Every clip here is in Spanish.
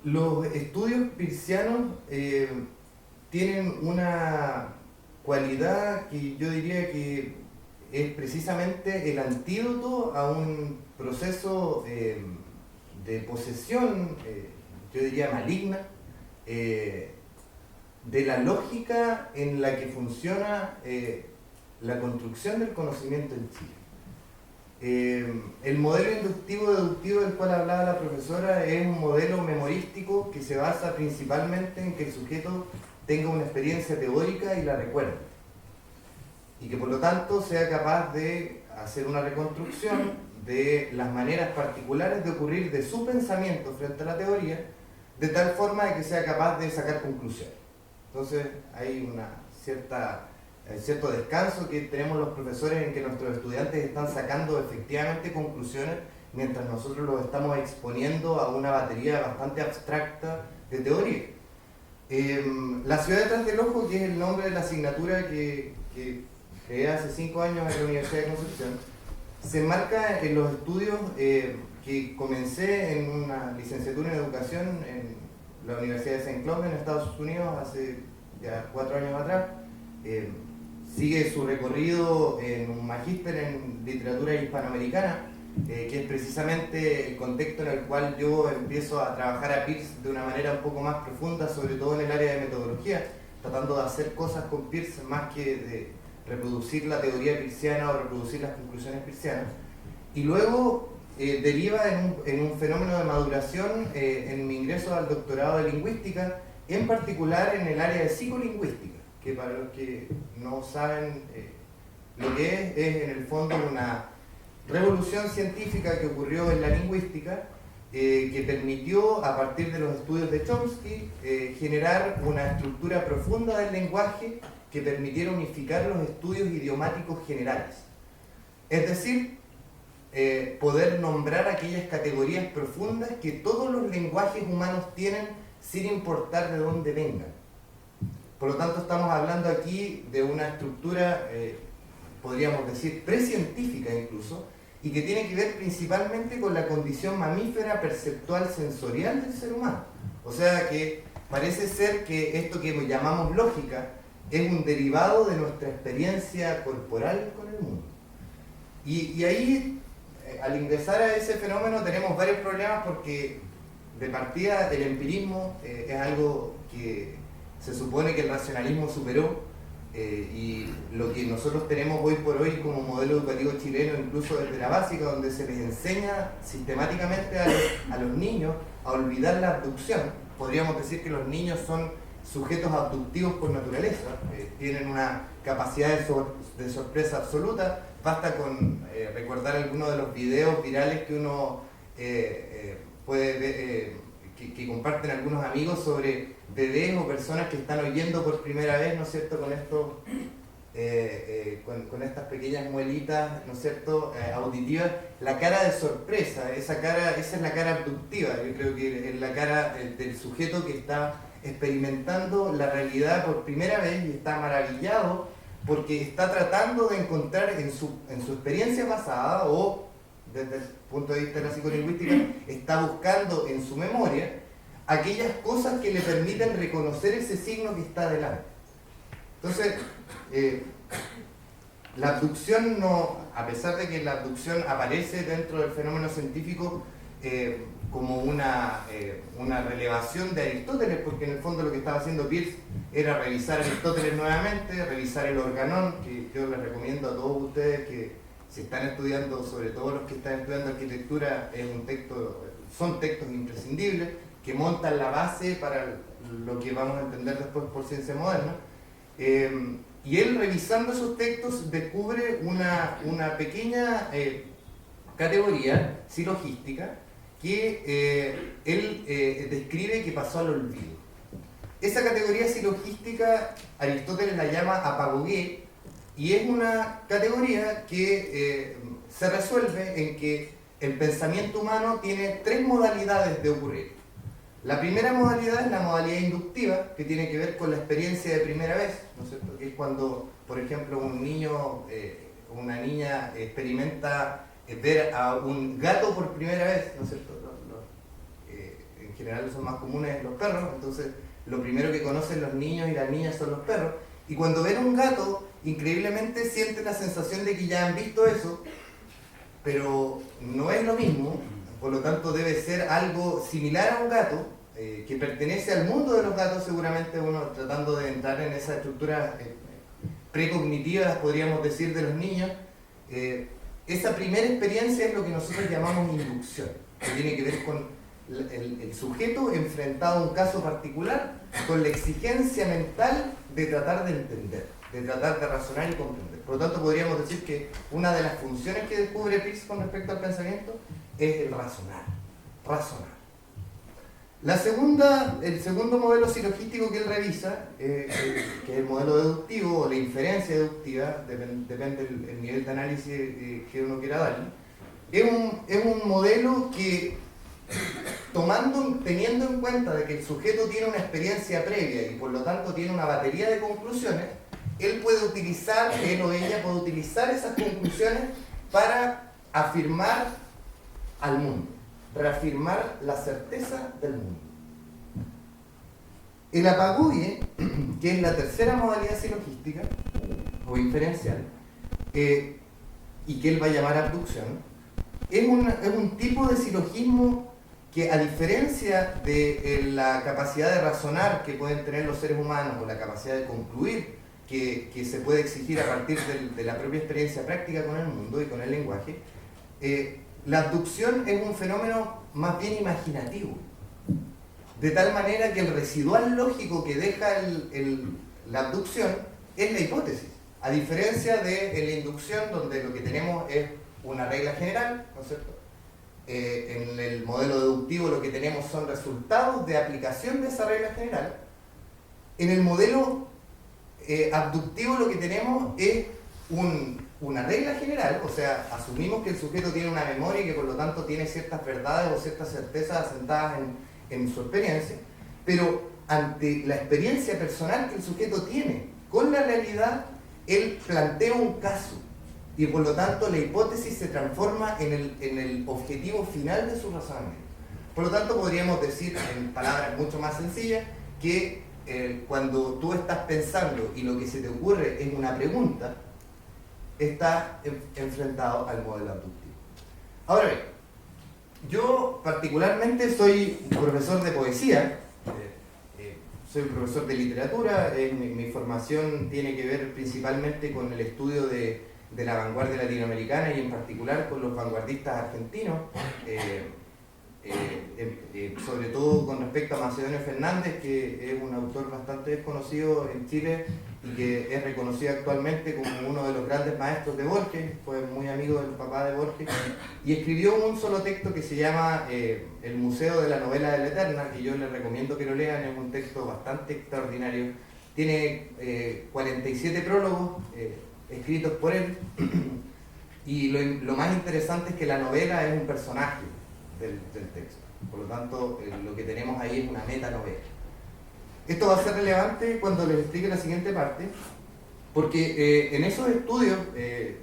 Los estudios peircianos tienen una cualidad que yo diría que es precisamente el antídoto a un proceso de posesión, yo diría maligna, de la lógica en la que funciona la construcción del conocimiento en Chile. El modelo inductivo-deductivo del cual hablaba la profesora es un modelo memorístico que se basa principalmente en que el sujeto tenga una experiencia teórica y la recuerde, y que por lo tanto sea capaz de hacer una reconstrucción de las maneras particulares de ocurrir de su pensamiento frente a la teoría, de tal forma de que sea capaz de sacar conclusiones. Entonces hay cierto descanso que tenemos los profesores en que nuestros estudiantes están sacando efectivamente conclusiones mientras nosotros los estamos exponiendo a una batería bastante abstracta de teoría. La ciudad detrás del ojo, que es el nombre de la asignatura que creé hace 5 años en la Universidad de Concepción, se enmarca en los estudios que comencé en una licenciatura en educación en la Universidad de St. Cloud en Estados Unidos hace ya 4 años atrás. Sigue su recorrido en un magíster en literatura hispanoamericana, que es precisamente el contexto en el cual yo empiezo a trabajar a Peirce de una manera un poco más profunda, sobre todo en el área de metodología, tratando de hacer cosas con Peirce más que de reproducir la teoría peirciana o reproducir las conclusiones peircianas. Y luego deriva en un fenómeno de maduración en mi ingreso al doctorado de lingüística, en particular en el área de psicolingüística, que para los que no saben lo que es en el fondo una revolución científica que ocurrió en la lingüística, que permitió, a partir de los estudios de Chomsky, generar una estructura profunda del lenguaje que permitiera unificar los estudios idiomáticos generales. Es decir, poder nombrar aquellas categorías profundas que todos los lenguajes humanos tienen sin importar de dónde vengan. Por lo tanto, estamos hablando aquí de una estructura, podríamos decir, precientífica incluso, y que tiene que ver principalmente con la condición mamífera perceptual sensorial del ser humano. O sea que parece ser que esto que llamamos lógica es un derivado de nuestra experiencia corporal con el mundo. Y ahí, al ingresar a ese fenómeno, tenemos varios problemas porque, de partida, el empirismo es algo que se supone que el racionalismo superó, y lo que nosotros tenemos hoy por hoy como modelo educativo chileno, incluso desde la básica, donde se les enseña sistemáticamente a los niños a olvidar la abducción. Podríamos decir que los niños son sujetos abductivos por naturaleza, tienen una capacidad de sorpresa absoluta. Basta con recordar algunos de los videos virales que uno puede ver, que comparten algunos amigos sobre bebés o personas que están oyendo por primera vez, ¿no es cierto?, con estas pequeñas muelitas, ¿no es cierto?, auditivas, la cara de sorpresa, esa es la cara abductiva. Yo creo que es la cara del sujeto que está experimentando la realidad por primera vez y está maravillado porque está tratando de encontrar en su experiencia pasada, o desde el punto de vista de la psicolingüística, está buscando en su memoria aquellas cosas que le permiten reconocer ese signo que está delante. Entonces, la abducción no, a pesar de que la abducción aparece dentro del fenómeno científico como una relevación de Aristóteles, porque en el fondo lo que estaba haciendo Peirce era revisar a Aristóteles nuevamente, revisar el Organón, que yo les recomiendo a todos ustedes que si están estudiando, sobre todo los que están estudiando arquitectura, son textos imprescindibles que montan la base para lo que vamos a entender después por ciencia moderna. Y él, revisando esos textos, descubre una pequeña categoría silogística que él describe que pasó al olvido. Esa categoría silogística Aristóteles la llama apagogué, y es una categoría que se resuelve en que el pensamiento humano tiene 3 modalidades de ocurrir. La primera modalidad es la modalidad inductiva, que tiene que ver con la experiencia de primera vez, ¿no es cierto?, que es cuando, por ejemplo, un niño o una niña experimenta ver a un gato por primera vez, ¿no es cierto? En general son más comunes los perros, entonces lo primero que conocen los niños y las niñas son los perros, y cuando ven un gato, increíblemente sienten la sensación de que ya han visto eso, pero no es lo mismo, por lo tanto debe ser algo similar a un gato, que pertenece al mundo de los gatos, seguramente uno tratando de entrar en esa estructura precognitivas, podríamos decir, de los niños. Esa primera experiencia es lo que nosotros llamamos inducción, que tiene que ver con el sujeto enfrentado a un caso particular con la exigencia mental de tratar de entender, de tratar de razonar y comprender. Por lo tanto, podríamos decir que una de las funciones que descubre Peirce con respecto al pensamiento es el razonar. El segundo modelo silogístico que él revisa, que es el modelo deductivo o la inferencia deductiva, depende del nivel de análisis que uno quiera darle, es un modelo que, teniendo en cuenta de que el sujeto tiene una experiencia previa y por lo tanto tiene una batería de conclusiones, él o ella puede utilizar esas conclusiones para afirmar al mundo, reafirmar la certeza del mundo. El apagoye, que es la tercera modalidad silogística o inferencial, y que él va a llamar abducción, es un tipo de silogismo que, a diferencia de la capacidad de razonar que pueden tener los seres humanos o la capacidad de concluir que se puede exigir a partir de la propia experiencia práctica con el mundo y con el lenguaje, la abducción es un fenómeno más bien imaginativo, de tal manera que el residual lógico que deja la abducción es la hipótesis, a diferencia de la inducción, donde lo que tenemos es una regla general, ¿no es cierto? En el modelo deductivo lo que tenemos son resultados de aplicación de esa regla general. En el modelo abductivo lo que tenemos es una regla general, o sea, asumimos que el sujeto tiene una memoria y que por lo tanto tiene ciertas verdades o ciertas certezas asentadas en su experiencia, pero ante la experiencia personal que el sujeto tiene con la realidad, él plantea un caso y por lo tanto la hipótesis se transforma en el objetivo final de su razonamiento. Por lo tanto, podríamos decir, en palabras mucho más sencillas, que cuando tú estás pensando y lo que se te ocurre es una pregunta, estás enfrentado al modelo abductivo. Ahora bien, yo particularmente soy profesor de poesía, soy profesor de literatura, mi formación tiene que ver principalmente con el estudio de la vanguardia latinoamericana y en particular con los vanguardistas argentinos, sobre todo con respecto a Macedonio Fernández, que es un autor bastante desconocido en Chile y que es reconocido actualmente como uno de los grandes maestros de Borges, fue muy amigo del papá de Borges, y escribió un solo texto que se llama El Museo de la Novela de la Eterna, que yo les recomiendo que lo lean, es un texto bastante extraordinario, tiene 47 prólogos escritos por él, y lo más interesante es que la novela es un personaje del texto, por lo tanto lo que tenemos ahí es una metanovela. Esto va a ser relevante cuando les explique la siguiente parte, porque en esos estudios de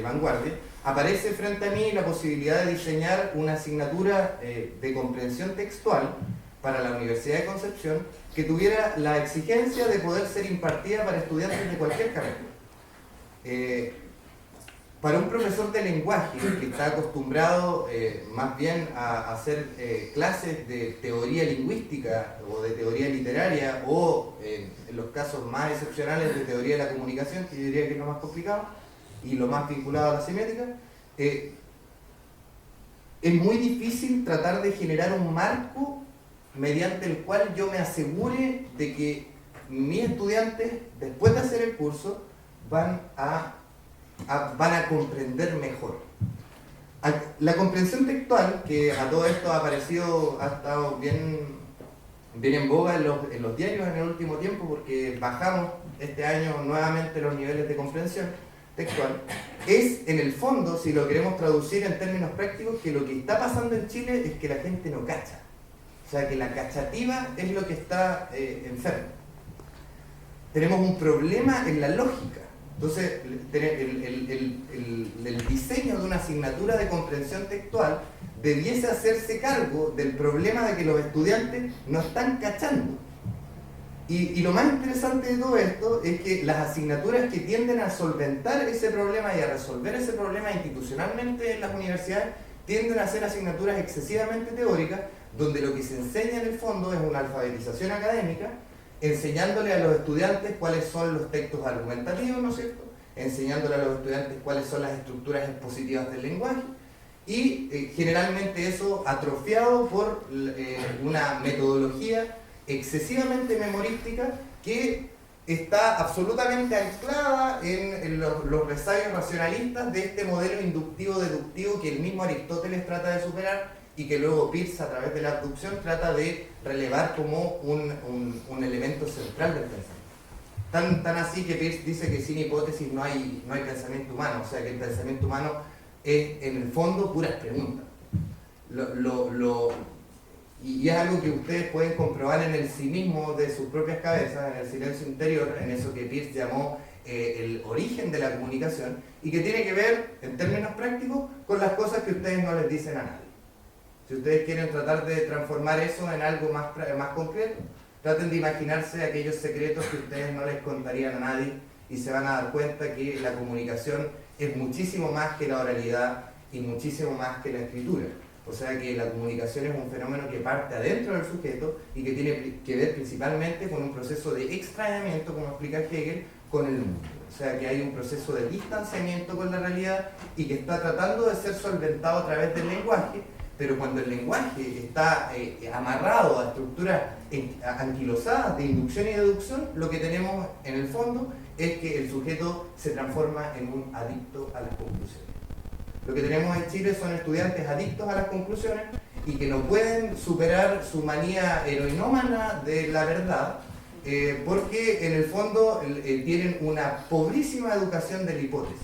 vanguardia aparece frente a mí la posibilidad de diseñar una asignatura de comprensión textual para la Universidad de Concepción que tuviera la exigencia de poder ser impartida para estudiantes de cualquier carrera. Para un profesor de lenguaje que está acostumbrado más bien a hacer clases de teoría lingüística o de teoría literaria o en los casos más excepcionales de teoría de la comunicación, que yo diría que es lo más complicado y lo más vinculado a la semiótica, es muy difícil tratar de generar un marco mediante el cual yo me asegure de que mis estudiantes, después de hacer el curso, van a comprender mejor. La comprensión textual, que a todo esto ha estado bien en boga en los diarios en el último tiempo, porque bajamos este año nuevamente los niveles de comprensión textual, es en el fondo, si lo queremos traducir en términos prácticos, que lo que está pasando en Chile es que la gente no cacha. O sea, que la cachativa es lo que está enfermo. Tenemos un problema en la lógica. Entonces, el diseño de una asignatura de comprensión textual debiese hacerse cargo del problema de que los estudiantes no están cachando. Y lo más interesante de todo esto es que las asignaturas que tienden a solventar ese problema y a resolver ese problema institucionalmente en las universidades tienden a ser asignaturas excesivamente teóricas, donde lo que se enseña en el fondo es una alfabetización académica, enseñándole a los estudiantes cuáles son los textos argumentativos, ¿no es cierto? Enseñándole a los estudiantes cuáles son las estructuras expositivas del lenguaje, y generalmente eso atrofiado por una metodología excesivamente memorística que está absolutamente anclada en los resabios racionalistas de este modelo inductivo-deductivo que el mismo Aristóteles trata de superar y que luego Peirce, a través de la abducción, trata de relevar como un elemento central del pensamiento. Tan así que Peirce dice que sin hipótesis no hay pensamiento humano, o sea que el pensamiento humano es en el fondo puras preguntas. Y es algo que ustedes pueden comprobar en el sí mismo de sus propias cabezas, en el silencio interior, en eso que Peirce llamó el origen de la comunicación, y que tiene que ver, en términos prácticos, con las cosas que ustedes no les dicen a nadie. Si ustedes quieren tratar de transformar eso en algo más concreto, traten de imaginarse aquellos secretos que ustedes no les contarían a nadie y se van a dar cuenta que la comunicación es muchísimo más que la oralidad y muchísimo más que la escritura. O sea que la comunicación es un fenómeno que parte adentro del sujeto y que tiene que ver principalmente con un proceso de extrañamiento, como explica Hegel, con el mundo. O sea que hay un proceso de distanciamiento con la realidad y que está tratando de ser solventado a través del lenguaje, pero cuando el lenguaje está amarrado a estructuras anquilosadas de inducción y deducción, lo que tenemos en el fondo es que el sujeto se transforma en un adicto a las conclusiones. Lo que tenemos en Chile son estudiantes adictos a las conclusiones y que no pueden superar su manía heroinómana de la verdad porque en el fondo tienen una pobrísima educación de la hipótesis.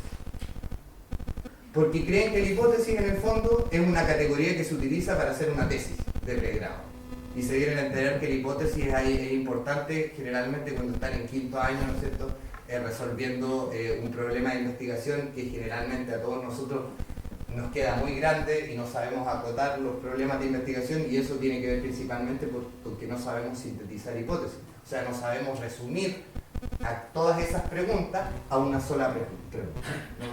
Porque creen que la hipótesis en el fondo es una categoría que se utiliza para hacer una tesis de pregrado. Y se vienen a entender que la hipótesis es importante generalmente cuando están en quinto año, ¿no es cierto?, resolviendo un problema de investigación que generalmente a todos nosotros nos queda muy grande y no sabemos acotar los problemas de investigación, y eso tiene que ver principalmente porque no sabemos sintetizar hipótesis. O sea, no sabemos resumir a todas esas preguntas a una sola pregunta.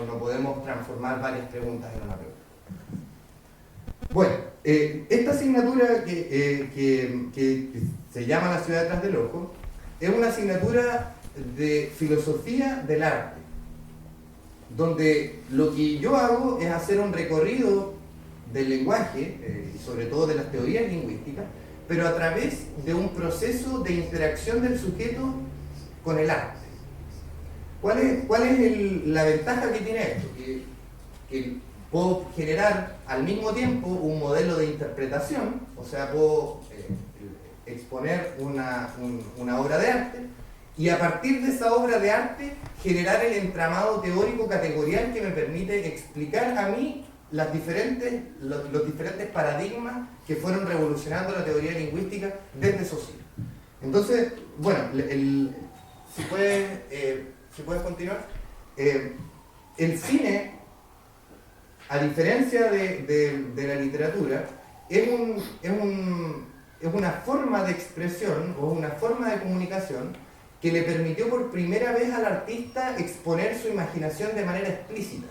No podemos transformar varias preguntas en una pregunta. Bueno, esta asignatura que se llama La ciudad detrás del ojo es una asignatura de filosofía del arte, donde lo que yo hago es hacer un recorrido del lenguaje, y sobre todo de las teorías lingüísticas, pero a través de un proceso de interacción del sujeto con el arte. ¿Cuál es la ventaja que tiene esto? Que puedo generar al mismo tiempo un modelo de interpretación, o sea, puedo exponer una obra de arte, y a partir de esa obra de arte generar el entramado teórico categorial que me permite explicar a mí los diferentes paradigmas que fueron revolucionando la teoría lingüística desde esos siglos. Entonces, bueno, si puedes continuar. El cine, a diferencia de la literatura, es una forma de expresión o una forma de comunicación que le permitió por primera vez al artista exponer su imaginación de manera explícita.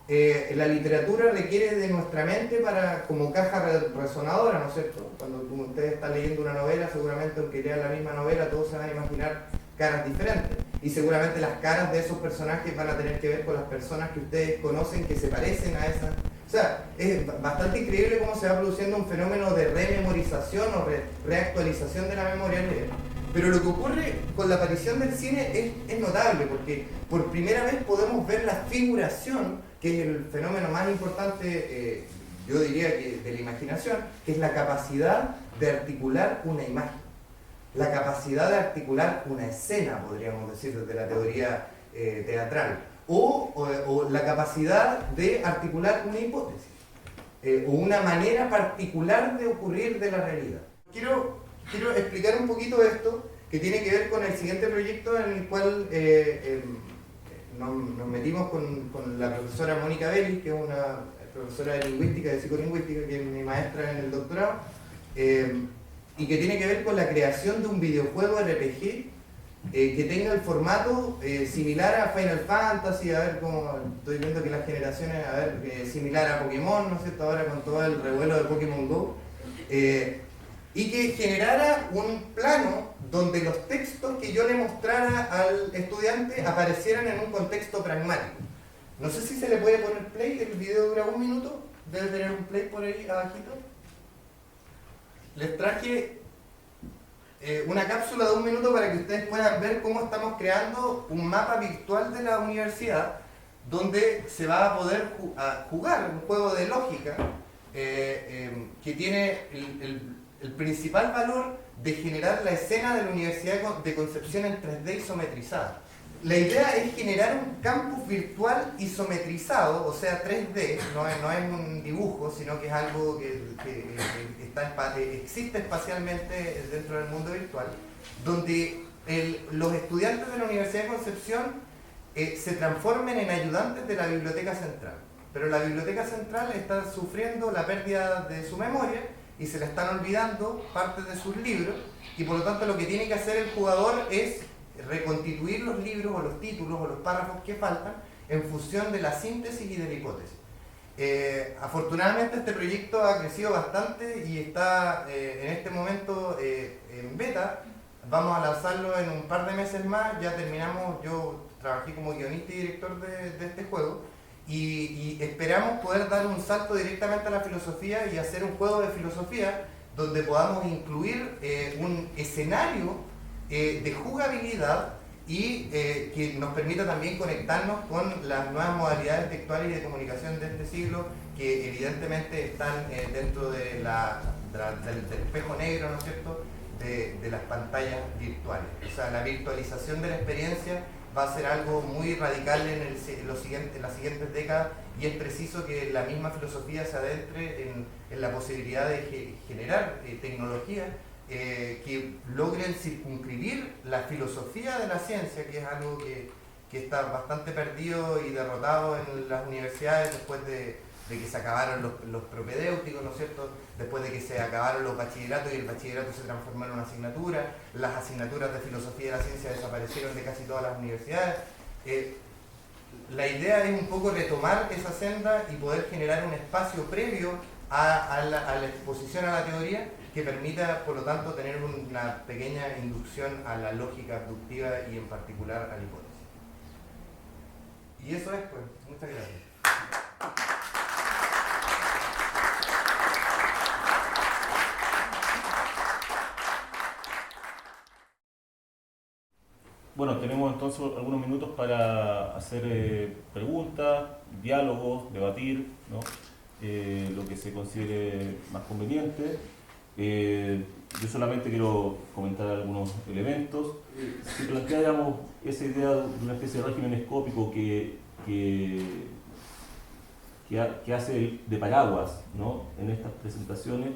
La literatura requiere de nuestra mente como caja resonadora, ¿no es cierto? Cuando ustedes están leyendo una novela, seguramente aunque lean la misma novela, todos se van a imaginar caras diferentes. Y seguramente las caras de esos personajes van a tener que ver con las personas que ustedes conocen que se parecen a esas. O sea, es bastante increíble cómo se va produciendo un fenómeno de rememorización o reactualización de la memoria al leer. Pero lo que ocurre con la aparición del cine es notable, porque por primera vez podemos ver la figuración, que es el fenómeno más importante, yo diría que de la imaginación, que es la capacidad de articular una imagen, la capacidad de articular una escena, podríamos decir, desde la teoría teatral, o la capacidad de articular una hipótesis, o una manera particular de ocurrir de la realidad. Quiero explicar un poquito esto, que tiene que ver con el siguiente proyecto en el cual nos metimos con la profesora Mónica Belli, que es una profesora de lingüística, de psicolingüística, que es mi maestra en el doctorado, y que tiene que ver con la creación de un videojuego RPG que tenga el formato similar a Final Fantasy, a ver cómo estoy viendo que las generaciones, a ver, similar a Pokémon, ¿no es cierto? Ahora con todo el revuelo de Pokémon Go, y que generara un plano donde los textos que yo le mostrara al estudiante aparecieran en un contexto pragmático. No sé si se le puede poner play, el video dura 1 minuto, debe tener un play por ahí abajito. Les traje una cápsula de 1 minuto para que ustedes puedan ver cómo estamos creando un mapa virtual de la universidad donde se va a poder jugar un juego de lógica que tiene el principal valor de generar la escena de la Universidad de Concepción en 3D isometrizada. La idea es generar un campus virtual isometrizado, o sea 3D, no es un dibujo, sino que es algo que existe espacialmente dentro del mundo virtual, donde los estudiantes de la Universidad de Concepción se transformen en ayudantes de la Biblioteca Central. Pero la Biblioteca Central está sufriendo la pérdida de su memoria y se le están olvidando partes de sus libros, y por lo tanto lo que tiene que hacer el jugador es reconstituir los libros o los títulos o los párrafos que faltan en función de la síntesis y de la hipótesis. Afortunadamente este proyecto ha crecido bastante y está en este momento en beta. Vamos a lanzarlo en un par de meses más. Ya terminamos, yo trabajé como guionista y director de este juego, y esperamos poder dar un salto directamente a la filosofía y hacer un juego de filosofía donde podamos incluir un escenario de jugabilidad y que nos permita también conectarnos con las nuevas modalidades textuales y de comunicación de este siglo, que evidentemente están dentro del espejo negro, ¿no es cierto?, de las pantallas virtuales. O sea, la virtualización de la experiencia va a ser algo muy radical en las siguientes décadas, y es preciso que la misma filosofía se adentre en la posibilidad de generar tecnologías que logren circunscribir la filosofía de la ciencia, que es algo que está bastante perdido y derrotado en las universidades después de que se acabaron los propedéuticos, ¿no es cierto?, después de que se acabaron los bachilleratos y el bachillerato se transformó en una asignatura, las asignaturas de filosofía de la ciencia desaparecieron de casi todas las universidades. La idea es un poco retomar esa senda y poder generar un espacio previo a la exposición a la teoría, que permita, por lo tanto, tener una pequeña inducción a la lógica abductiva y en particular a la hipótesis. Y eso es, pues. Muchas gracias. Bueno, tenemos entonces algunos minutos para hacer preguntas, diálogos, debatir, ¿no? Lo que se considere más conveniente. Yo solamente quiero comentar algunos elementos. Si planteáramos esa idea de una especie de régimen escópico que hace de paraguas, ¿no?, en estas presentaciones,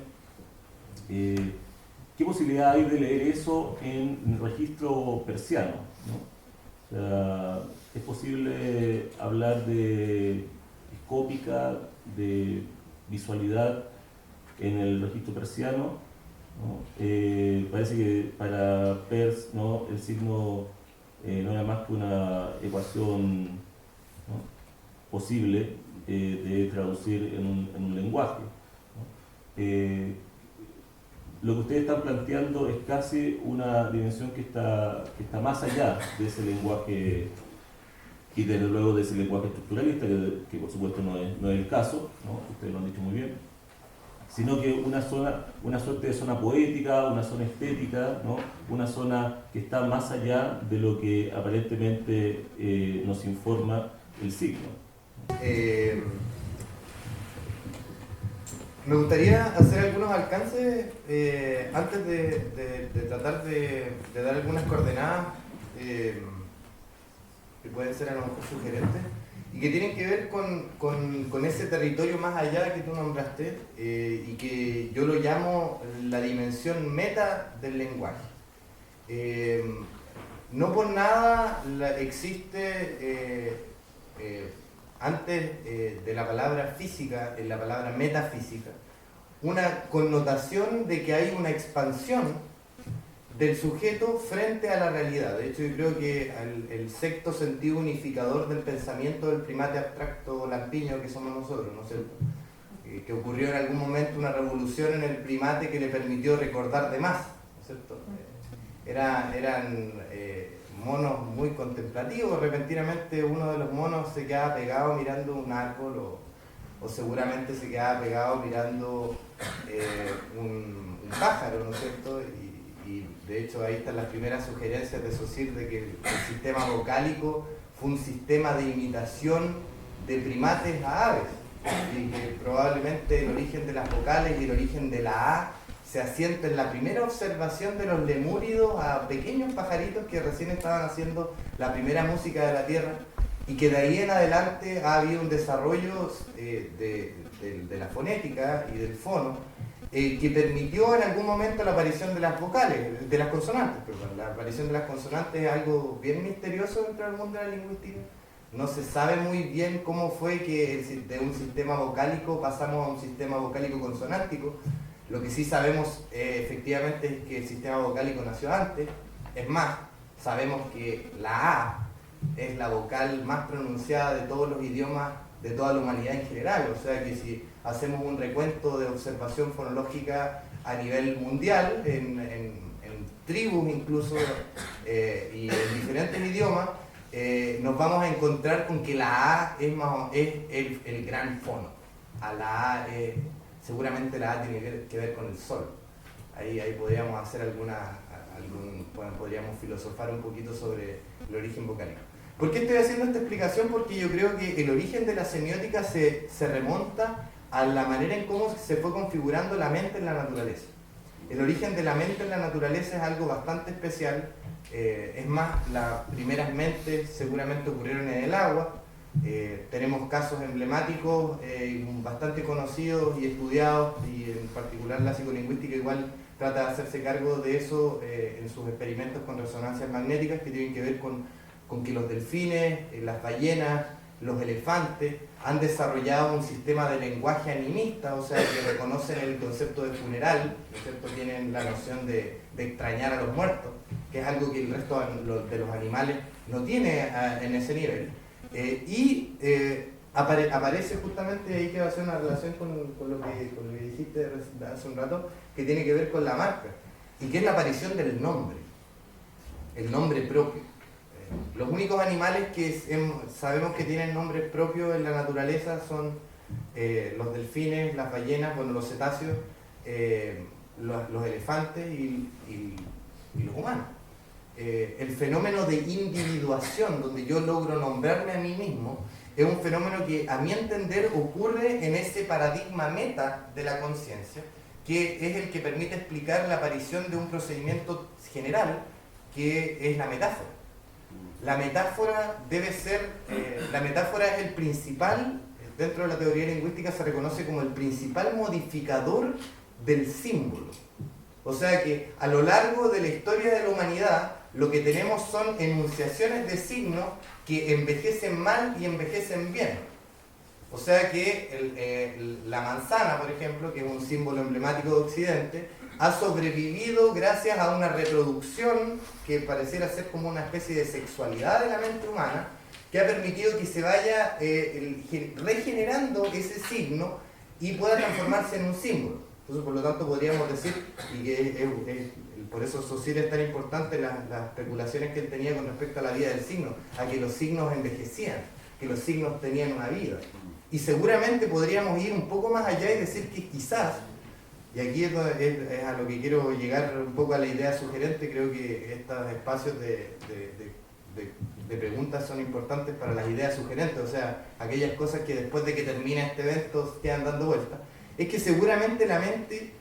¿qué posibilidad hay de leer eso en el registro persiano, ¿no? O sea, ¿es posible hablar de escópica, de visualidad en el registro persiano, ¿no? Parece que para Peirce, ¿no?, el signo no era más que una ecuación, ¿no?, posible de traducir en un lenguaje, ¿no? Lo que ustedes están planteando es casi una dimensión que está más allá de ese lenguaje, y desde luego de ese lenguaje estructuralista, que por supuesto no es el caso, ¿no?, ustedes lo han dicho muy bien, sino que una suerte de zona poética, una zona estética, ¿no?, una zona que está más allá de lo que aparentemente nos informa el signo. Me gustaría hacer algunos alcances antes de tratar de dar algunas coordenadas que pueden ser a lo mejor sugerentes y que tienen que ver con ese territorio más allá que tú nombraste y que yo lo llamo la dimensión meta del lenguaje. no por nada existe antes de la palabra física, en la palabra metafísica, una connotación de que hay una expansión del sujeto frente a la realidad. De hecho, yo creo que el sexto sentido unificador del pensamiento del primate abstracto lampiño que somos nosotros, ¿no es cierto? Que ocurrió en algún momento una revolución en el primate que le permitió recordar de más, ¿no es cierto? Eran monos muy contemplativos. Repentinamente uno de los monos se quedaba pegado mirando un árbol o seguramente se quedaba pegado mirando un pájaro, ¿no es cierto? Y de hecho ahí están las primeras sugerencias de Saussure de que el sistema vocálico fue un sistema de imitación de primates a aves, y que probablemente el origen de las vocales y el origen de la A se asienta en la primera observación de los lemúridos a pequeños pajaritos que recién estaban haciendo la primera música de la Tierra, y que de ahí en adelante ha habido un desarrollo de la fonética y del fono que permitió en algún momento la aparición de las vocales, de las consonantes, perdón. La aparición de las consonantes es algo bien misterioso dentro del mundo de la lingüística. No se sabe muy bien cómo fue que de un sistema vocálico pasamos a un sistema vocálico consonántico. Lo que sí sabemos efectivamente es que el sistema vocálico nació antes. Es más, sabemos que la A es la vocal más pronunciada de todos los idiomas de toda la humanidad en general. O sea que si hacemos un recuento de observación fonológica a nivel mundial, en tribus incluso, y en diferentes idiomas, nos vamos a encontrar con que la A es el gran fono. A la A, seguramente la A tiene que ver con el sol. Ahí podríamos hacer podríamos filosofar un poquito sobre el origen vocálico. ¿Por qué estoy haciendo esta explicación? Porque yo creo que el origen de la semiótica se remonta a la manera en cómo se fue configurando la mente en la naturaleza. El origen de la mente en la naturaleza es algo bastante especial. Es más, las primeras mentes seguramente ocurrieron en el agua. Tenemos casos emblemáticos bastante conocidos y estudiados, y en particular la psicolingüística igual trata de hacerse cargo de eso en sus experimentos con resonancias magnéticas, que tienen que ver con que los delfines, las ballenas, los elefantes han desarrollado un sistema de lenguaje animista, o sea, que reconocen el concepto de funeral, ¿no es cierto? Tienen la noción de extrañar a los muertos, que es algo que el resto de los animales no tiene en ese nivel. Aparece justamente ahí, que va a ser una relación con lo que dijiste hace un rato, que tiene que ver con la marca, y que es la aparición del nombre, el nombre propio. Los únicos animales que sabemos que tienen nombres propios en la naturaleza son los delfines, las ballenas, bueno, los cetáceos, los elefantes y los humanos. El fenómeno de individuación, donde yo logro nombrarme a mí mismo, es un fenómeno que, a mi entender, ocurre en ese paradigma meta de la conciencia, que es el que permite explicar la aparición de un procedimiento general, que es la metáfora. La metáfora la metáfora es el principal, dentro de la teoría lingüística se reconoce como el principal modificador del símbolo. O sea que a lo largo de la historia de la humanidad, lo que tenemos son enunciaciones de signos que envejecen mal y envejecen bien. O sea que la manzana, por ejemplo, que es un símbolo emblemático de Occidente, ha sobrevivido gracias a una reproducción que pareciera ser como una especie de sexualidad de la mente humana, que ha permitido que se vaya regenerando ese signo y pueda transformarse en un símbolo. Entonces, por lo tanto, podríamos decir, y que por eso Saussure es tan importante las especulaciones que él tenía con respecto a la vida del signo, a que los signos envejecían, que los signos tenían una vida. Y seguramente podríamos ir un poco más allá y decir que quizás, y aquí es a lo que quiero llegar un poco a la idea sugerente, creo que estos espacios de preguntas son importantes para las ideas sugerentes, o sea, aquellas cosas que después de que termina este evento quedan dando vueltas, es que seguramente la mente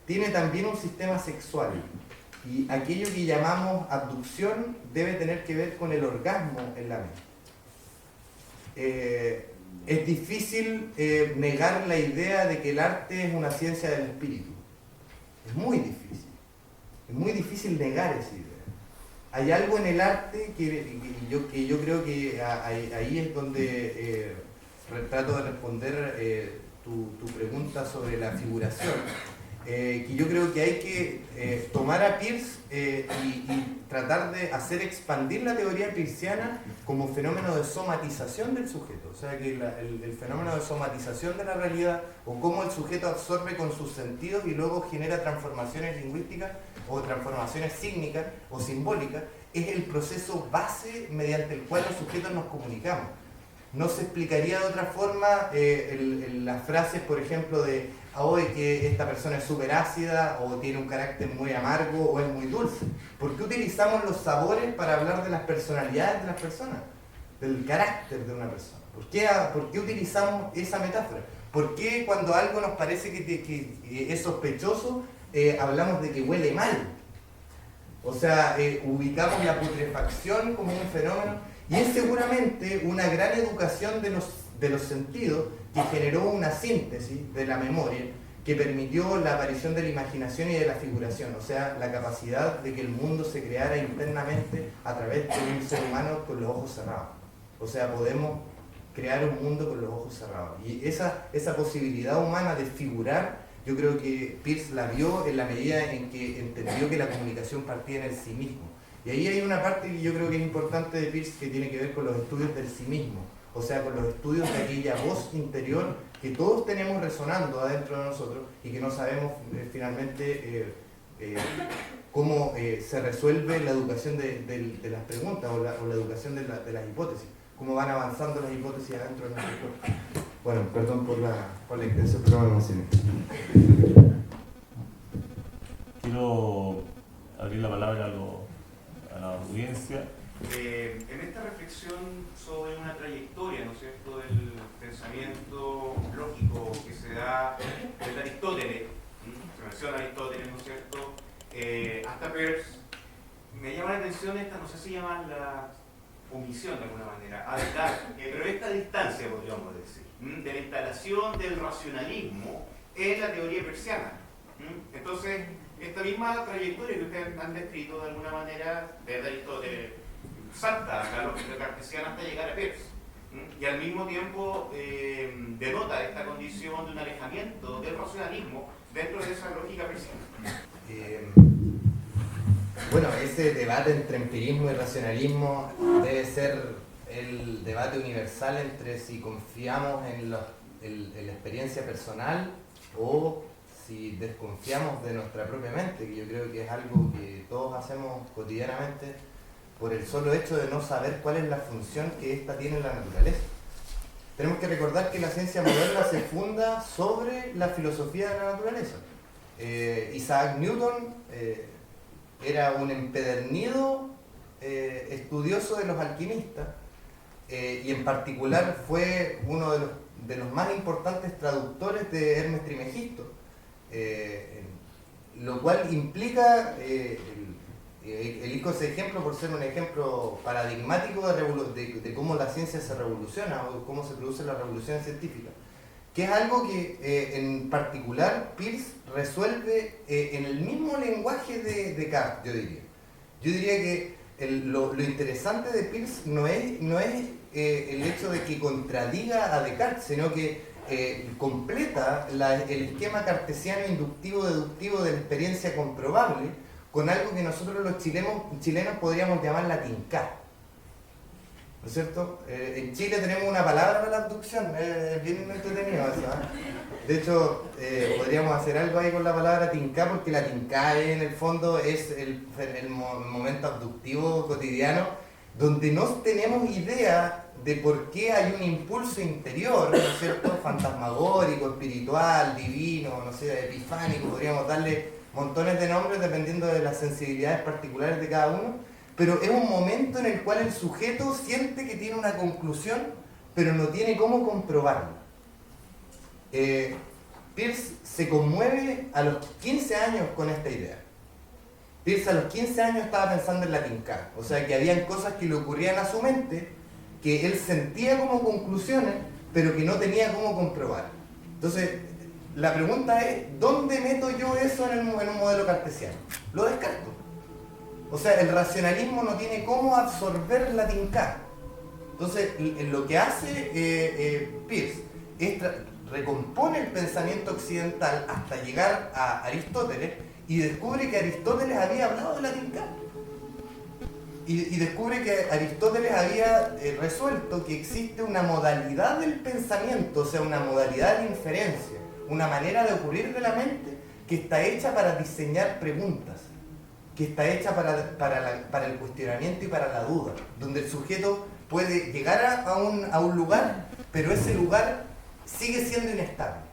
tiene también un sistema sexual, y aquello que llamamos abducción debe tener que ver con el orgasmo en la mente. Es difícil negar la idea de que el arte es una ciencia del espíritu. Es muy difícil negar esa idea. hay algo en el arte que yo creo que ahí es donde trato de responder tu pregunta sobre la figuración. Que yo creo que hay que tomar a Peirce y tratar de hacer expandir la teoría peirciana como fenómeno de somatización del sujeto. O sea, que el fenómeno de somatización de la realidad, o cómo el sujeto absorbe con sus sentidos y luego genera transformaciones lingüísticas o transformaciones sígnicas o simbólicas, es el proceso base mediante el cual los sujetos nos comunicamos. No se explicaría de otra forma las frases, por ejemplo, de hoy que esta persona es súper ácida o tiene un carácter muy amargo o es muy dulce. ¿Por qué utilizamos los sabores para hablar de las personalidades de las personas? Del carácter de una persona. ¿Por qué utilizamos esa metáfora? ¿Por qué cuando algo nos parece que es sospechoso, hablamos de que huele mal? O sea, ubicamos la putrefacción como un fenómeno. Y es seguramente una gran educación de los sentidos que generó una síntesis de la memoria que permitió la aparición de la imaginación y de la figuración, o sea, la capacidad de que el mundo se creara internamente a través de un ser humano con los ojos cerrados. O sea, podemos crear un mundo con los ojos cerrados. Y esa posibilidad humana de figurar, yo creo que Peirce la vio en la medida en que entendió que la comunicación partía en el sí mismo. Y ahí hay una parte que yo creo que es importante de Peirce que tiene que ver con los estudios del sí mismo, o sea, con los estudios de aquella voz interior que todos tenemos resonando adentro de nosotros y que no sabemos finalmente cómo se resuelve la educación de las preguntas o la educación de las hipótesis, cómo van avanzando las hipótesis adentro de nuestro cuerpo. Bueno, perdón por la extensión, pero me emocioné. Quiero abrir la palabra a la audiencia. En esta reflexión sobre una trayectoria, ¿no es cierto?, del pensamiento lógico que se da desde Aristóteles, se menciona Aristóteles, ¿no es cierto?, hasta Peirce, me llama la atención esta, no sé si llama la omisión de alguna manera, pero esta distancia, podríamos decir, de la instalación del racionalismo en la teoría peirciana. Entonces, esta misma trayectoria que ustedes han descrito de alguna manera desde Aristóteles salta a la lógica cartesiana hasta llegar a Peirce, y al mismo tiempo denota esta condición de un alejamiento del racionalismo dentro de esa lógica peirciana. Bueno, ese debate entre empirismo y racionalismo debe ser el debate universal entre si confiamos en la experiencia personal o si desconfiamos de nuestra propia mente, que yo creo que es algo que todos hacemos cotidianamente por el solo hecho de no saber cuál es la función que ésta tiene en la naturaleza. Tenemos que recordar que la ciencia moderna se funda sobre la filosofía de la naturaleza. Isaac Newton era un empedernido estudioso de los alquimistas y en particular fue uno de los más importantes traductores de Hermes Trismegisto, lo cual implica elijo ese ejemplo por ser un ejemplo paradigmático de cómo la ciencia se revoluciona o cómo se produce la revolución científica, que es algo que en particular Peirce resuelve en el mismo lenguaje de Descartes, yo diría. Yo diría que lo interesante de Peirce no es el hecho de que contradiga a Descartes, sino que completa el esquema cartesiano inductivo-deductivo de la experiencia comprobable con algo que nosotros los chilenos podríamos llamar la tincá. ¿No es cierto? En Chile tenemos una palabra para la abducción, es bien entretenido eso, ¿eh? De hecho, podríamos hacer algo ahí con la palabra tincá, porque la tincá en el fondo es el momento abductivo cotidiano donde no tenemos idea de por qué hay un impulso interior, ¿no es cierto?, fantasmagórico, espiritual, divino, no sé, epifánico, podríamos darle montones de nombres dependiendo de las sensibilidades particulares de cada uno, pero es un momento en el cual el sujeto siente que tiene una conclusión, pero no tiene cómo comprobarla. Peirce se conmueve a los 15 años con esta idea. Peirce a los 15 años estaba pensando en la tincá, o sea que habían cosas que le ocurrían a su mente que él sentía como conclusiones, pero que no tenía cómo comprobar. Entonces, la pregunta es, ¿dónde meto yo eso en un modelo cartesiano? Lo descarto. O sea, el racionalismo no tiene cómo absorber la tinca. Entonces, lo que hace Peirce es recompone el pensamiento occidental hasta llegar a Aristóteles y descubre que Aristóteles había hablado de la tinca. Y descubre que Aristóteles había resuelto que existe una modalidad del pensamiento, o sea, una modalidad de inferencia, una manera de ocurrir de la mente que está hecha para diseñar preguntas, que está hecha para el cuestionamiento y para la duda, donde el sujeto puede llegar a un lugar, pero ese lugar sigue siendo inestable.